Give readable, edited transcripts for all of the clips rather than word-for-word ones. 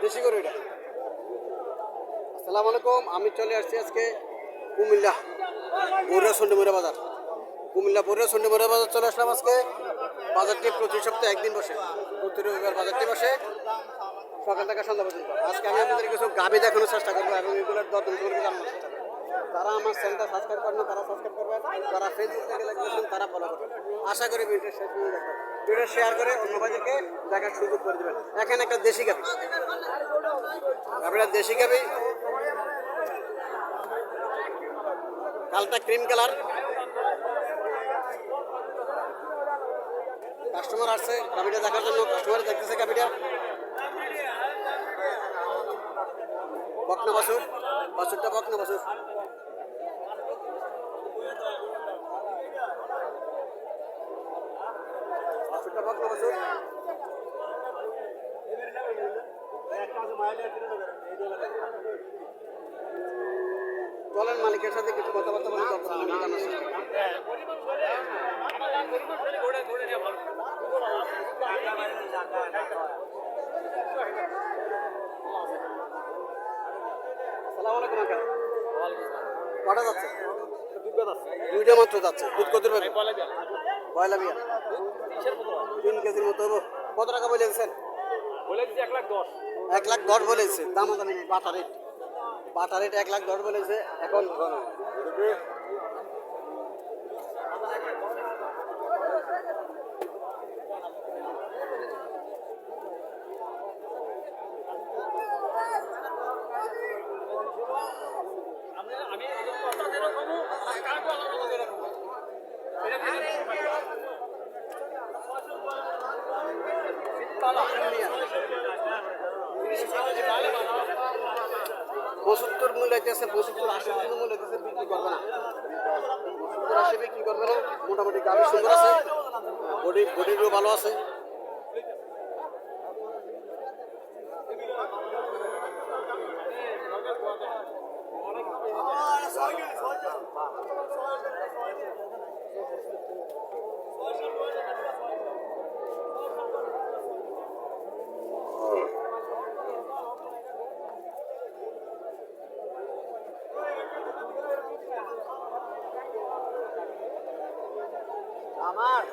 দেশি গরু এটা। আসসালামু আলাইকুম, আমি চলে আসছি আজকে কুমিল্লা বড়ুয়া সন্ডিমুড়া বাজার। কুমিল্লা বড়ুয়া সন্ডিমুড়া বাজার চলে আসলাম আজকে। বাজারটি প্রতি সপ্তাহে একদিন বসে, প্রতি রবিবার বাজারটি বসে সকাল থেকে সন্ধ্যা পর্যন্ত। আজকে আমি আপনাদের কিছু গাভী দেখানোর চেষ্টা করবো এবং এগুলোর দর দাম সম্পর্কে জানানোর চেষ্টা করবো। তারা আমার চ্যানেলটা সাবস্ক্রাইব করেন, তারা সাবস্ক্রাইব করবেন, যারা ফেসবুক থেকে দেখতেছেন তারা ফলো করবেন। আশা করি ভিডিও শেষ পর্যন্ত দেখবেন, ভিডিও শেয়ার করে অন্য ভাইদেরকে দেখার সুযোগ করে দেবেন। এখানে একটা দেশি গাভী, গাভীটা দেশি গাভী, কালটা ক্রিম কালার। কাস্টমার আসছে গাভীটা দেখার জন্য, কাস্টমার দেখতেছে গাভীটা। বকনা বাছুর, বাছুরটা বকনা বাছুর। বাছুরটা বকনা বাছুর। চলেন মালিকের সাথে কিছু কথাবার্তা বলে তারপর আমি জানার চেষ্টা করি। আসসালামু আলাইকুম আঙ্কেল। কটা যাচ্ছে? দুইটা মাত্র যাচ্ছে। দুধ কত পাবে? পয়লা বিয়া 3 কেজির মতো হবো। কত টাকা বলে দিচ্ছেন? 1,10,000 বলেছে। দাম দামি নেই, বাটা রেট, বাটা রেট 1,10,000 বলেছে। এখন পঁচাত্তর মূল্য হইতেছে, 75-80 মূল্য হইতেছে। বিক্রি করবে না, 70-80 বিক্রি করবে না। মোটামুটি গাভী সুন্দর আছে, বডিরও ভালো আছে। আমার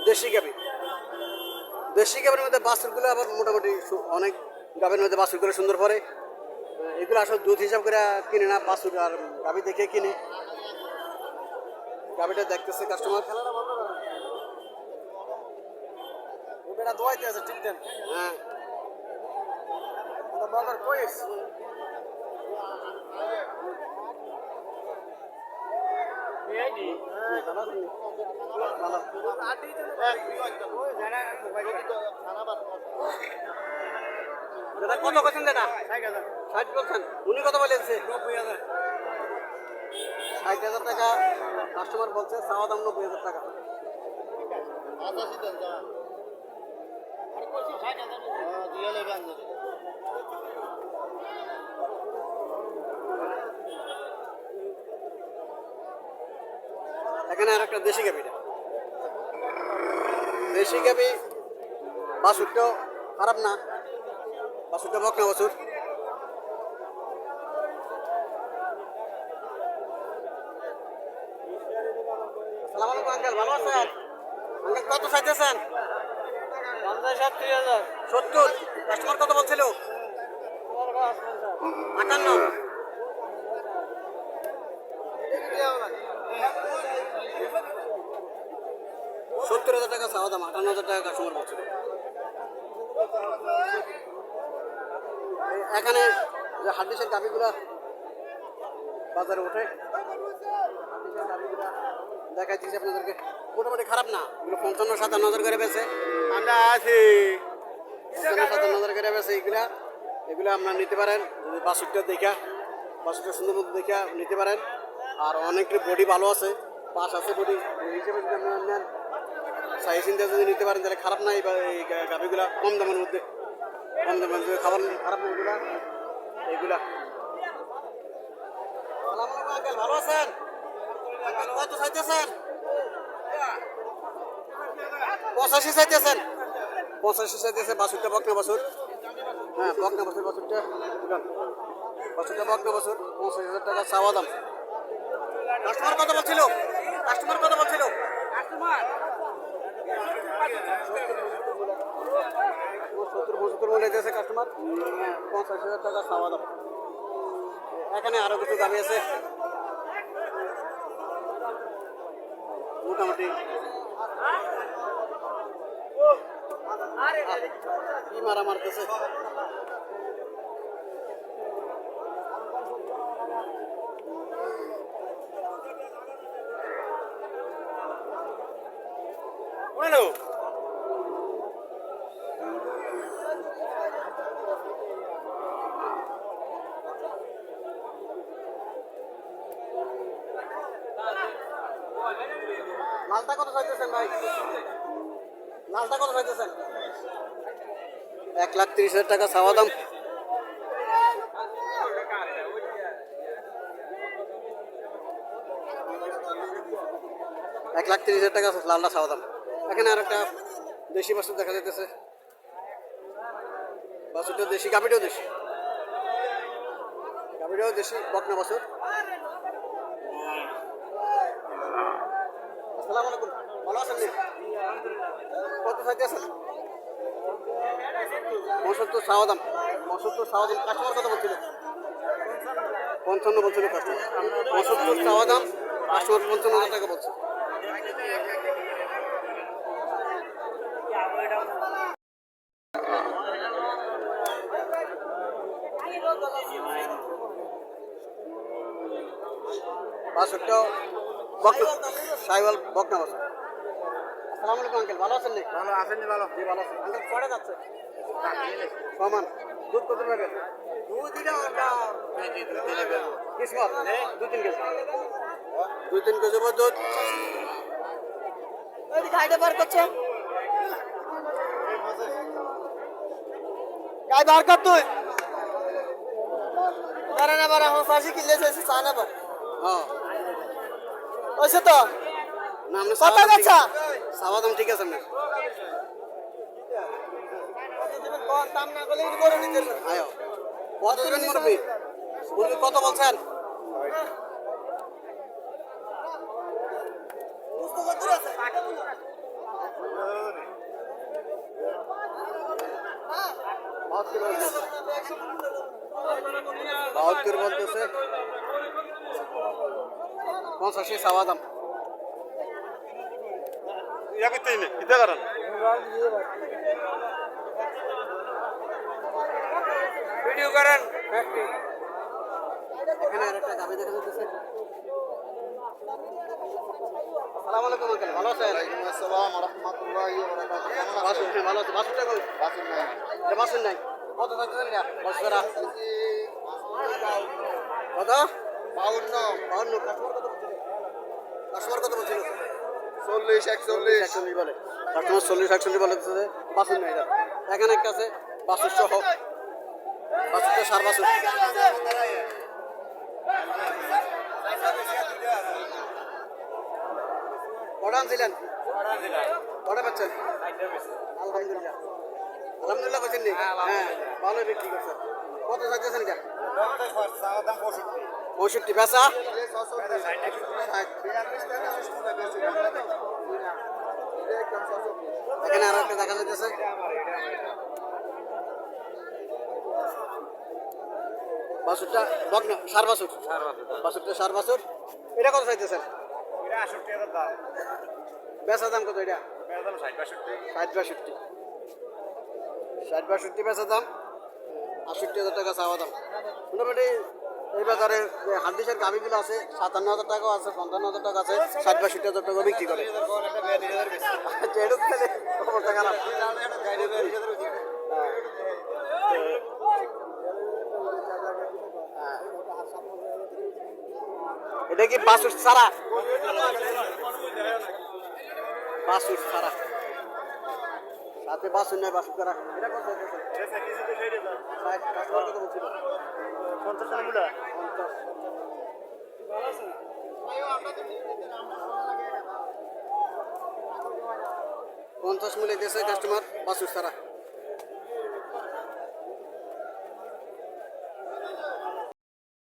দেশি গাভী, দেশি গাভীর মধ্যে বাছুরগুলো আবার মোটামুটি অনেক গাভীর মধ্যে বাছুরগুলো সুন্দর পরে। এগুলো আসলে দুধ হিসাব করে কিনে না, বাছুর আর গাভী দেখে কিনে। গাভীটা দেখতেছে কাস্টমার। ওটা দোয়াইতে আছে, ঠিক দেন। হ্যাঁ, বাজার কইস কত করছেন দাদা? 60 বলছেন। উনি কত বলেছে? 60,000 টাকা কাস্টমার বলছে, চাওয়া দাম 90,000 টাকা। এখানে আর একটা দেশি গাভী, দেশি গাভী। বাছুরটা খারাপ না, বাছুরটা বকনা বাছুর। আসসালামু আলাইকুম আঙ্কেল, ভালো আছেন? আঙ্কেল কত চাইতেছেন? 50-60,000। 70। কাস্টমার কত বলছিল? 58। দাম 58,000 টাকা কাস্টমার বলছে। এখানে যে হাড্ডিসের গাভিগুলা বাজারে ওঠে, হাড্ডিসের গাভিগুলা দেখাই দিচ্ছি আপনাদেরকে, মোটামুটি খারাপ না। এগুলো 55-57 করে বেছে আমরা আছি 57 করে বেছে এগুলা। এগুলো আপনারা নিতে পারেন যদি বাছুরটা দেখা, বাছুরটা সুন্দর মতো দেখা নিতে পারেন। আর অনেকটা বডি ভালো আছে, পাশ আছে বডি হিসেবে যদি আপনারা নেন, সাইজ চিন্তা যদি নিতে পারেন তাহলে খারাপ না। এই গাভিগুলা কম দামের মধ্যে, কম দামের মধ্যে খাবার খারাপ না এগুলা। এইগুলা আঙ্কেল ভালো আছেন? কত চাইতেছেন? 85 চাইতেছেন? 85 চাইতেছে বাছুরটা, বকনা বাছুর। হ্যাঁ বকনা বাছুর, বাছুরটা বাছুরটা বকনা বাছুর। 85,000 টাকা চাওয়া দাম। কাস্টমার কত বলছিল? কাস্টমার কত বলছিল? 70-75 মূল্য দিয়েছে কাস্টমার। 85,000 টাকা চাওয়া দাম। এখানে আরো কিছু দাবি আছে মোটামুটি। কি মারা মারতেছে? লালটা কত চাইতেছেন ভাই? লালটা কত চাইতেছেন? 1,30,000 টাকা চাওয়া দাম। এক লাখ 30,000 টাকা লালটা চাওয়া দাম। এখানে আর একটা দেশি বাছুর দেখা যাইতেছে। বাছুরটা দেশি, গাভিটাও দেশি, গাভিটাও দেশি, বকনা বাছুর। আসসালামু আলাইকুম, ভালো আছেন? কত চাইতেছেন? 75 চাওয়া দাম। 75 চাওয়া দাম। কাস্টমার কত বলছিল? 55 বলছিল কাস্টমার। 75 চাওয়া দাম, কাস্টমার 55,000 টাকা বলছে। বাছুরটা সাইওয়াল বকনা বাছুর। আসসালামু আলাইকুম আঙ্কেল, ভালো আছেন? ভালো আছেন? ভালো জি ভালো আছেন। আঙ্কেল কয়টা যাচ্ছে? সমান। দুধ কত পাবেন? কিসমত 2-3 কেজি। 2-3 কেজি দুধ। গাইডে বার করছে, গাই বার কর তুই বারা না বারা হো ফাঁসি কিলে এসে চানা পর হ্যাঁ ওইসে তো না আমরা কত যাচ্ছে? চাওয়া দাম ঠিক আছে না? দাম না করলে করে নিতে পারবে। আয়ো কত দিবেন মুরব্বি? মুরব্বি কত বলছেন? বাহাত্তর বলতেছে। 85 চাওয়া দাম। ভিডিও করেন। এখানে আরেকটা গাভি দেখা যাচ্ছে। আসসালামু আলাইকুম আঙ্কেল, ভালো আছেন? আসসালাম রাহমাতুল্লাহি ওয়া বারাকাতুহু। বাছুর ভালো আছে। বাছুরটা কই? বাসুন নাই। এটা বাছুর নাই। কত চাইতেছেন এটা? বাছুরা কত? 52। কাস্টমার কত বলছিল? 40 41 41 বলে। কাস্টমার 40-41 বলে দিচ্ছে। বাছুর নাই এটা। এখানে একটা আছে বাছুর সহ। বাছুরটা সার বাছুর। কটা আনছিলেন? কটা পাচ্ছেন? আলহামদুলিল্লাহ। আলহামদুলিল্লাহ পাচ্ছেন নি? হ্যাঁ ভালোই বিক্রি করছেন। কত চাইতেছেন এটা? 65 বেচা? এখানে আরো একটা দেখা যাচ্ছে। বাছুরটা বকনা সার বাছুর। বাছুরটা সার বাছুর। এটা কত চাইতেছেন? বেচা দাম কত এটা? 60-62 60-62 বেচা দাম 68,000 টাকা চাওয়া দাম মোটামুটি এই বাজারে যে হাড্ডিসের গাভিগুলো আছে 57,000 টাকাও আছে 55,000 টাকা আছে 60-62,000 টাকা বিক্রি করে আচ্ছা, এটা তাহলে খবরটা খারাপ এটা কি বাসুর ছাড়া বাসুর ছাড়া সাথে বাসুর নয় বাসুর ছাড়া এটা কত কাস্টমার কত বলছিল 50 মূল্যে দিয়েছে কাস্টমার বাসুর ছাড়া